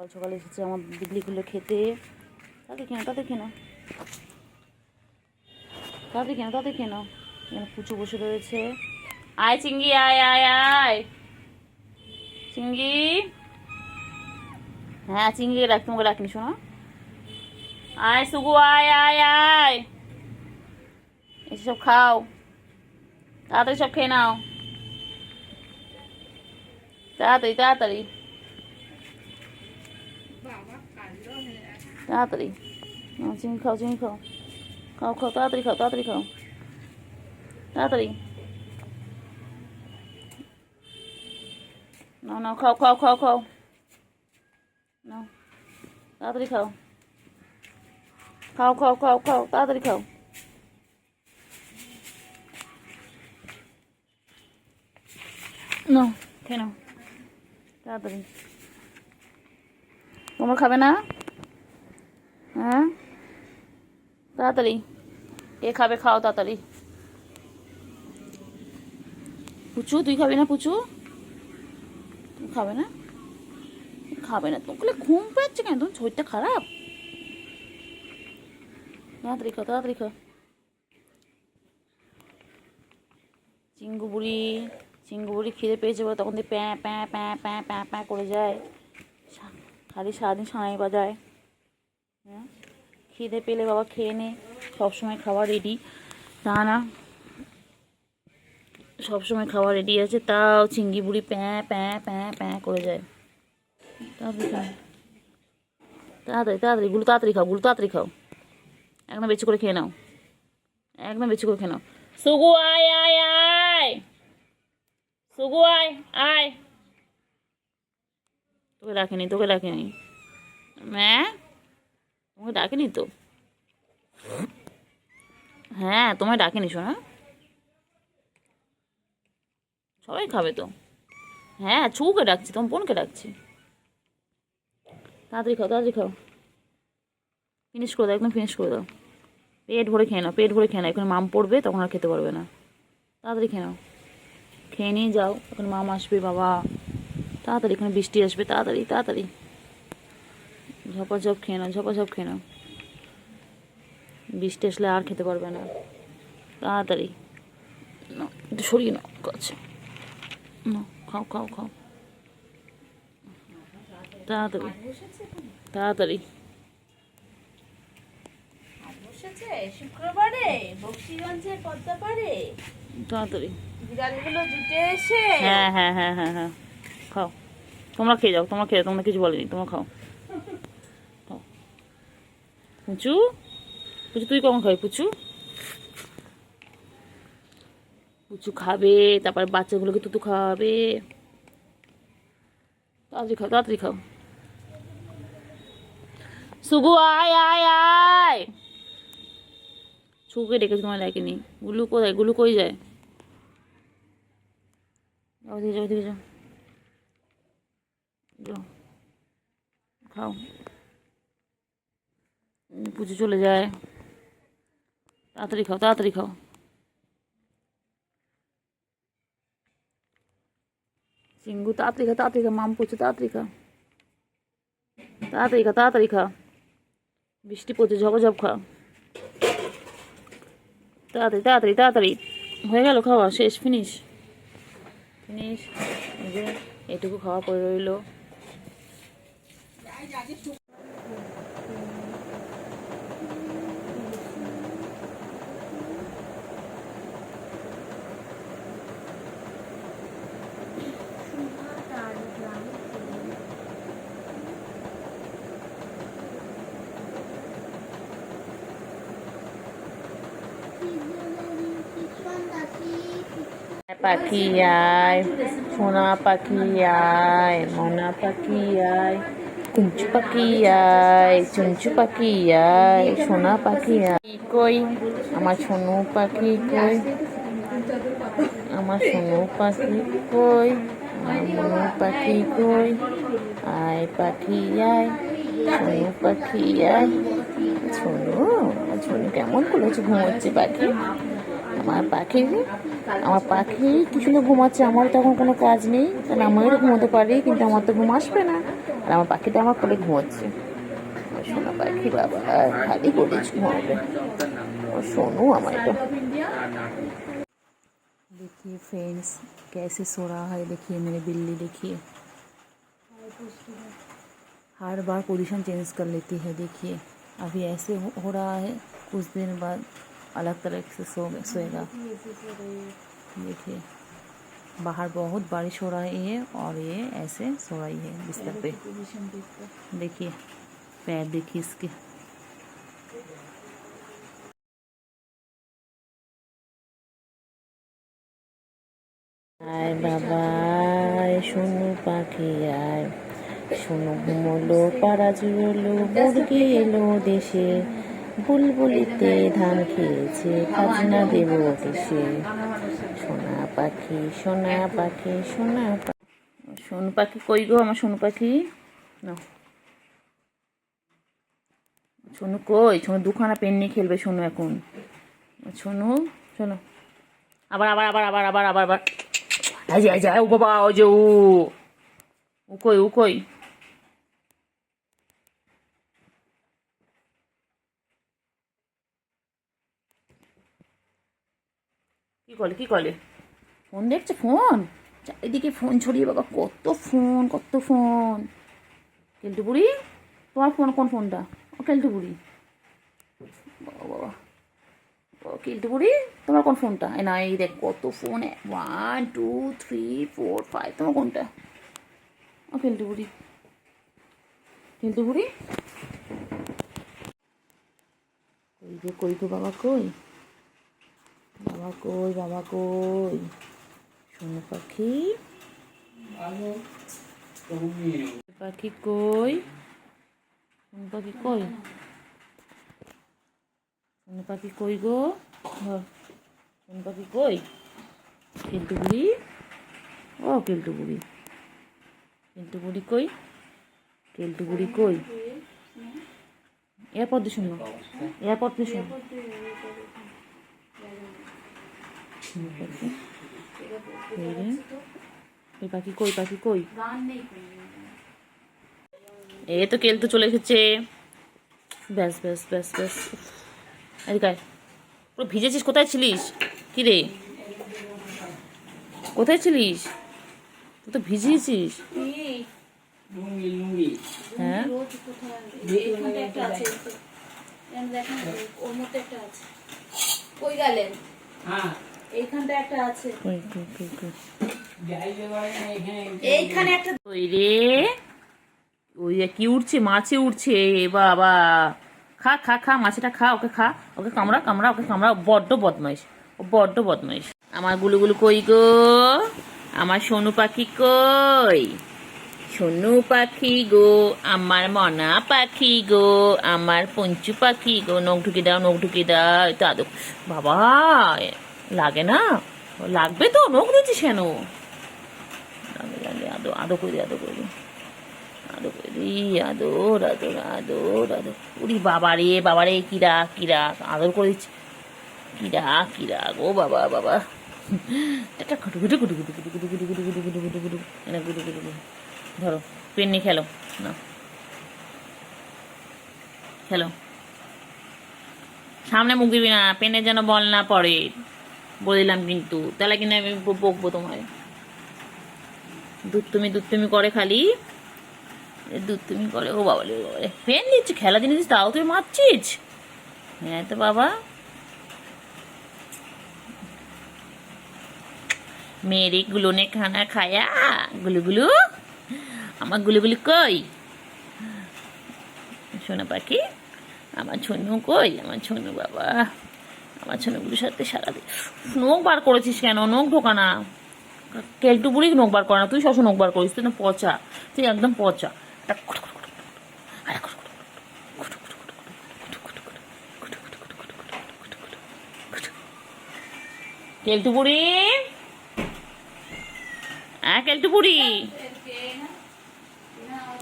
সকাল সকাল এসেছে আমার বিগলিগুলো খেতে। তাদের কেন এখানে পুচু বসে রয়েছে। আয় চিঙ্গি, আয় আয় আয় চিঙ্গি। হ্যাঁ চিঙ্গিকে ডাক, তোমাকে ডাকিনি শোনো। আয় সুগু, আয় আয় আয়, এসে সব খাও, তাড়াতাড়ি সব খেয়ে নাও, তাড়াতাড়ি তাড়াতাড়ি তাড়াতাড়ি। চিংড়ি খাও, চিংড়ি খাও, খাও খাও, তাড়াতাড়ি খাও, তাড়াতাড়ি খাও, তাড়াতাড়ি নাও নাও, খাও খাও খাও খাও, নাও তাড়াতাড়ি খাও, খাও খাও খাও খাও, তাড়াতাড়ি খাও। নাও খেয়ে নাও তাড়াতাড়ি। তোমরা খাবে না? হ্যাঁ তাড়াতাড়ি, কে খাবে খাও তাড়াতাড়ি। পুচু তুই খাবি না? পুচু তুমি খাবে না? খাবে না তোমাকে ঘুম পাচ্ছে কেন? তোমার শরীরটা খারাপ। তাড়াতাড়ি খাও, তাড়াতাড়ি খাও। চিঙ্গু বুড়ি খিদে পেয়েছে বলে তখন দিয়ে প্যাঁ প্যাঁ প্যাঁ প্যাঁ প্যাঁ প্যাঁ করে যায়, খালি সারাদিন সানাই বাজায়। হ্যাঁ খিদে পেলে বাবা খেয়ে নে, সবসময় খাওয়া রেডি, তা না সবসময় খাওয়া রেডি আছে, তাও চিঙ্গি বুড়ি প্যাঁ প্যাঁ প্যাঁ প্যাঁ করে যায়। তাড়াতাড়ি খাও, তাড়াতাড়ি তাড়াতাড়ি, গুলো তাড়াতাড়ি খাও, গুলো তাড়াতাড়ি খাও, একদম বেশি করে খেয়ে নাও, একদম বেশি করে খেয়ে নাও। সুগু আয় আয় আয়, সুগু আয় আয়, তোকে ডাকেনি, তোকে ডাকেনি ম্যাঁ, তোমাকে ডাকেনি তো। হ্যাঁ তোমায় ডাকেনি শোনা, সবাই খাবে তো। হ্যাঁ ছুকে ডাকছি, তোমার বোনকে ডাকছি। তাড়াতাড়ি খাও, তাড়াতাড়ি খাও, ফিনিশ করে দাও, একদম ফিনিশ করে দাও, পেট ভরে খেয়ে নাও, পেট ভরে খেয়ে নাও, এখন মাম পড়বে তখন আর খেতে পারবে না। তাড়াতাড়ি খেয়ে নাও, খেয়ে নিয়ে যাও, এখন মাম আসবে বাবা, তাড়াতাড়ি এখানে বৃষ্টি আসবে, তাড়াতাড়ি তাড়াতাড়ি ঝপাঝপ খেয়ে নাও, ঝপাঝপ খেয়ে নাও, বৃষ্টি আসলে আর খেতে পারবে না। তাড়াতাড়ি না, একটু সরিয়ে নাও কাছে, না খাও খাও খাও, তাড়াতাড়ি তাড়াতাড়ি। শুক্রবারে বক্সিগঞ্জের পদ্মাপাড়ে তাড়াতাড়ি বিড়ালগুলো জুটে এসে। হ্যাঁ হ্যাঁ হ্যাঁ হ্যাঁ হ্যাঁ, খাও, তোমরা খেয়ে যাও, তোমরা খেয়ে যাও, তোমরা কিছু বলেনি, তোমরা খাও খাও। পুচু পুচু তুই কখন খাবি? পুচু পুচু খাবে, তারপরে বাচ্চাগুলোকে তুতু খাওয়াবে। তাড়াতাড়ি খাও, তাড়াতাড়ি খাও। সুগু আয় আয় আয়, সুগুকে ডেকেছি, তোমায় ডাকেনি। গুলু কোথায়? গুলু কই যায়? ওদিকে যাও, ওদিকে যাও, যাও খাও। পুজো চলে যায়, তাড়াতাড়ি খাও, তাড়াতাড়ি খাও। চিঙ্গু তাড়াতাড়ি খা, তাড়াতাড়ি খা, মাম পড়ছে, তাড়াতাড়ি খা, তাড়াতাড়ি খা, তাড়াতাড়ি খা, বৃষ্টি পড়ছে, ঝপঝপ খা, তাড়াতাড়ি তাড়াতাড়ি তাড়াতাড়ি। হয়ে গেল খাওয়া শেষ, ফিনিশ ফিনিশ। এই যে এটুকু খাওয়া পড়ে রইলো। পাখি আয়, সোনা পাখি আয়, মনা পাখি আয়, কুঞ্চু পাখি আয়, চুঞ্চু পাখি আয়, সোনা পাখি আয়। কই আমার সোনু পাখি কই, আমার সোনু পাখি কই, আমার মনু পাখি কই, আয় পাখি আয়, সোনু পাখি আয়। সোনু, সোনু কেমন করেছে, ঘুমোচ্ছে পাখি, আমার পাখি, আমার পাখি কি সুন্দর ঘুমাচ্ছে। আমার তখন কোনো কাজ নেই, তাহলে আমিও ঘুমোতে পারি, কিন্তু আমার তো ঘুম আসবে না। আর আমার পাখিটা আমার কোলে ঘুমাচ্ছে। সোনা পাখি বাবা খালি কোলে ঘুমাবে। और सोनू हमारे तो देखिए फ्रेंड्स कैसे सो रहा है। देखिए मेरे बिल्ली देखिए हर बार पोजीशन चेंज कर लेती है। देखिए अभी ऐसे हो रहा है, कुछ दिन बाद अलग तरह से सोएगा। देखिए बाहर बहुत बारिश हो रही है और ये ऐसे सो रही है बिस्तर पे। देखिए पैर देखिए इसके। আয় বাবা সোনু পাখি আয়, সোনু ঘুমোলো পাড়া জুড়োলো, মুরগি এলো দেশে, বুলবুলিতে ধান খেয়েছে, খাজনা দেব কেসে। সোনা পাখি সোনা পাখি সোনা পাখি। সোনু পাখি কই গো আমার সোনু পাখি? না সোনু কই? সোনু দুখানা পেন নিয়ে খেলবে সোনু এখন। সোনু শোনো আবার আবার আবার আবার আবার আবার আবার ও বাবা ওই যে ও কই ও কই? কি করলে কি করলে? ফোন দেখছে? ফোন চারিদিকে ফোন ছড়িয়ে বাবা, কত ফোন কত ফোন। কেলটু বুড়ি তোমার ফোন কোন ফোনটা? ও কেলটু বুড়ি বাবা ও কেলটু বুড়ি তোমার কোন ফোনটা? না এই দেখ কত ফোন, 1 2 3 4 5 তোমার কোনটা? ও কেলটু বুড়ি কেলটু বুড়ি কই গো বাবা কই? বাবা কই বাবা কই? সোনু পাখি পাখি কই? সোনু পাখি কই? সোনু পাখি কই গো? সোনু পাখি কই? কেলটু বুড়ি ও কেলটু বুড়ি কেলটু বুড়ি কই? কেলটু বুড়ি কই? এয়ারপড দিয়ে শুনলো, এয়ারপড দিয়ে শুনো। পাখি কই? পাখি কই? এই তো কেলটু চলে এসেছে। ব্যাস ব্যাস ব্যাস ব্যাস এদিকে পুরো ভিজেছিস। কোথায় ছিলিস? কি রে কোথায় ছিলিস? তুই তো ভিজিয়েছিস। হ্যাঁ এইখানটা একটা আছে। ওই রে ওই কি উঠছে? মাছে উঠছে বাবা। খা খা খা মাছটা খা, ওকে খা, ওকে কামড়া কামড়া, ওকে কামড়া। বড্ড বদমাইশ, ও বড্ড বদমাইশ। আমার গুলুগুলু কই গো? আমার সোনু পাখি কই? সোনু পাখি গো আমার মনা পাখি গো আমার পঞ্চু পাখি গো। নখ ঢুকে দাও নখ ঢুকে দাও। তো আদো বাবা লাগে না? লাগবে তো, নখ দিচ্ছিস কেন? আদো আদো করে আদো করে আদো করে আদর আদর আদর আদর। উরি বাবারে বাবারে কিরা কিরা আদর করে দিচ্ছি। কিরা কিরা গো বাবা বাবা। একটা গুটু গুটু গুটু গুটু গুটু গুটু গুটু গুটু গুটু গুটু গুটু গুটু এনে গুটু গুটু গুটু। ধরো পেন নিয়ে খেলো না, খেলো। সামনে মুখ দিবি না, পেনের যেন বল না পড়ে বলে দিলাম কিন্তু, তাহলে কিনা আমি বকবো তোমায়। দুধ তুমি করে খালি দুধ তুমি করে। ও বাবা রে বাবা, পেন দিচ্ছি খেলা জিনিস তাও তুই মারছিস। হ্যাঁ তো বাবা मेरे गुलू ने खाना खाया। गुलू गुलू আমার গুলুগুলু কই? সোনা পাখি আমার ছনু কই? আমার ছনু বাবা আমার ছনুগুলোর সাথে সারাদিন। নখ বার করেছিস কেন? নখ ঢোকা না। কেলটু বুড়ি নখ বার করে না, তুই সবসময় নখ বার করিস। তুই না পচা, তুই একদম পচা। কেলটু বুড়ি কেলটু বুড়ি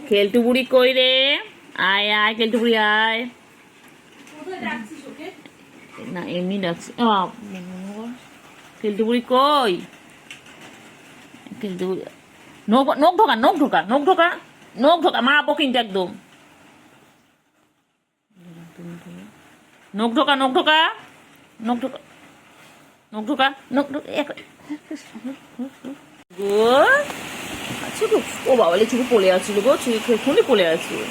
কেলটু বুড়ি কই রে? আয় আয় কেলটু বুড়ি আয়। না এমনি ডাকছি। কেলটু বুড়ি কই? কেলটু বুড়ি নখ ঢোকা নখ ঢোকা নখ ঢোকা নখ ঢোকা মারাবো কিন্তু একদম। নখ ঢোকা নখ ঢোকা নখ ঢোকা নখ ঢোকা নখ ঢোকা গো। আচ্ছা গো, ও বাবালে চুকু পড়ে আসছিল গো, চুকু এক্ষুনি পড়ে আসছিল।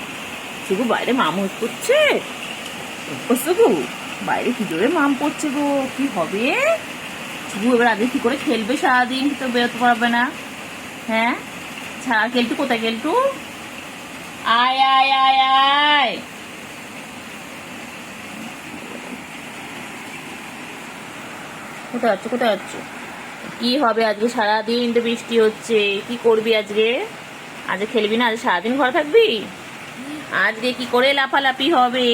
চুকু বাইরে মাম করছে গো, বাইরে কি জোরে মাম পড়ছে গো, কি হবে? চুকু এবার আগে কি করে খেলবে সারাদিন, তো বেরোতে পারবে না। হ্যাঁ ছাড়া, কেলটু কোথায়? কেলটু আয় আয় আয় আয়। কোথায় যাচ্ছ কোথায় যাচ্ছ? কি হবে আজকে? সারাদিন তো বৃষ্টি হচ্ছে, কি করবি আজকে? আজকে খেলবি না? আজ সারাদিন ঘরে থাকবি? আজকে কি করে লাফালাফি হবে?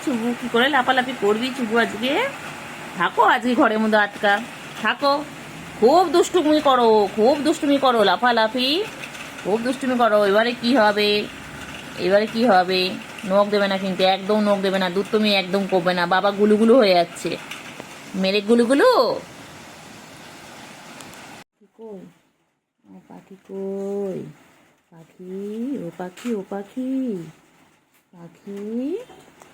চুবু কি করে লাফালাফি করবি চুবু আজকে? থাকো আজকে ঘরের মধ্যে আটকা থাকো। খুব দুষ্টুমি করো, খুব দুষ্টুমি করো, লাফালাফি খুব দুষ্টুমি করো। এবারে কি হবে? এবারে কি হবে? নখ দেবে না কিন্তু, একদম নখ দেবে না, দুধ তুমি একদম করবে না। বাবা গুলুগুলু হয়ে যাচ্ছে, মেরে গুলুগুলু। কই ও পাখি, কই পাখি? ও পাখি, ও পাখি, পাখি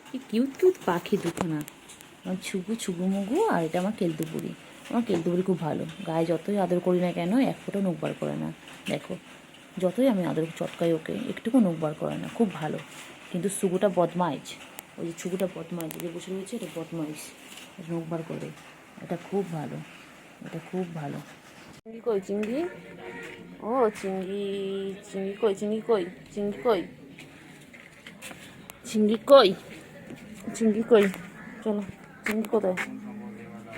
কি কিউট কিউট পাখি দুখানা। আমার ছুগু ছুগু মুগু, আর এটা আমার কেলতুপুরি। আমার কেলতুপুরি খুব ভালো, গায়ে যতই আদর করি না কেন এক ফোঁটা নখ বার করে না। দেখো যতই আমি আদর চটকাই ওকে, একটুকু নখ বার করে না, খুব ভালো। কিন্তু সুগুটা বদমাইশ, ওই যে ছুগুটা বদমাইশ যে বসে রয়েছে, এটা বদমাইশ, এটা নখ বার করে। এটা খুব ভালো, এটা খুব ভালো। চিংড়ি কই চিংড়ি? ও চিংড়ি, চিংড়ি কই? চিংড়ি কই? চিংড়ি কই? চিংড়ি কই? চিংড়ি কই? চলো, চিংড়ি কোথায়?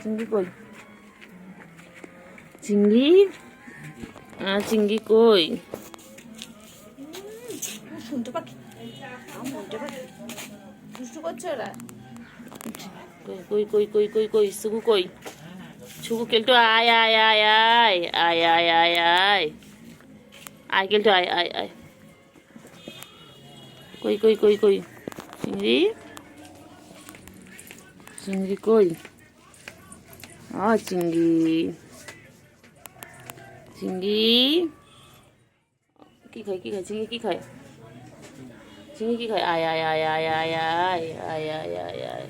চিংড়ি কই? চিংড়ি চিংড়ি কই? শুনতে পাখি, দুষ্টু করছে ওরা। কই কই কই কই কই? সুগু কই? সুগু কেলটু আয় আয় আয় আয় আয় আয় আয় আয় আয় কেলটু আয় আয় আয়। কই কই কই কই? চিংড়ি, চিংড়ি কই? চিংড়ি, চিংড়ি কি খায়? কি খায় চিংড়ি? কি খায় চিংড়ি? কি খায়? আয় আয় আয় আয় আয় আয় আয় আয় আয় আয়।